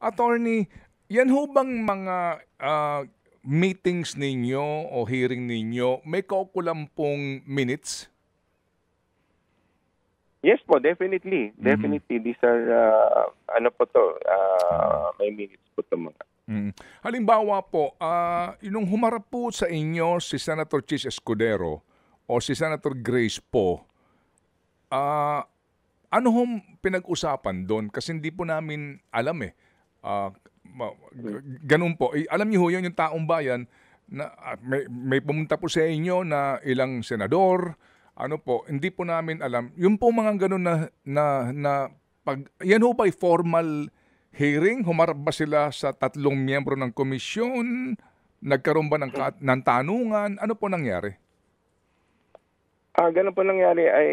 Attorney, yan ho bang mga meetings ninyo o hearing ninyo, may kaukulang pong minutes? Yes po, definitely. Definitely. These are, may minutes po ito mga. Halimbawa po, yung humarap po sa inyo si Senator Chis Escudero o si Senator Grace po, ano hong pinag-usapan doon? Kasi hindi po namin alam eh. Ganun po. Alam niyo ho yun, yung taong bayan, na, may pumunta po sa inyo na ilang senador, ano po, hindi po namin alam. Yung po mga ganun na yan ho ba formal hearing? Humarap ba sila sa 3 miyembro ng komisyon? Nagkaroon ba ng tanungan? Ano po nangyari? Ganun po nangyari ay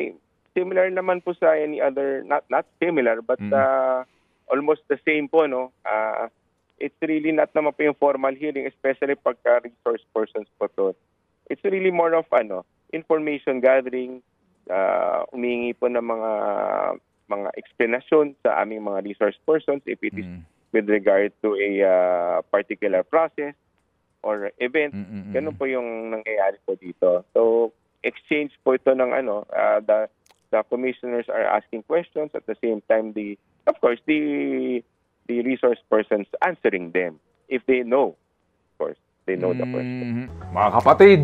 similar naman po sa any other, not similar, but almost the same po, no? It's really not naman po yung formal hearing, especially pagka resource persons po to. It's really more of information gathering, humingi po ng mga explanation sa aming mga resource persons if it is with regard to a particular process or event. Ganun po yung nangyayari po dito. So, exchange po ito ng the commissioners are asking questions at the same time of course the resource persons answering them if they know. Of course, they know the question. Mga kapatid,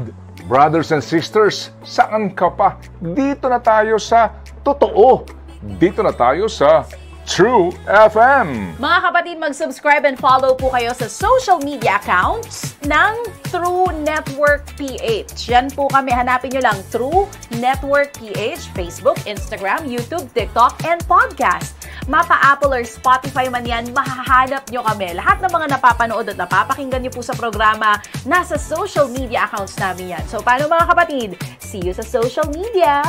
brothers and sisters, saan ka pa? Dito na tayo sa totoo. Dito na tayo sa True FM. Mga kapatid, mag-subscribe and follow po kayo sa social media accounts ng True Network PH. Yan po kami. Hanapin nyo lang True Network PH, Facebook, Instagram, YouTube, TikTok, and podcast. Mapa Apple or Spotify man yan, mahahanap nyo kami. Lahat ng mga napapanood at napapakinggan nyo po sa programa, nasa social media accounts namin yan. So, paano mga kapatid? See you sa social media!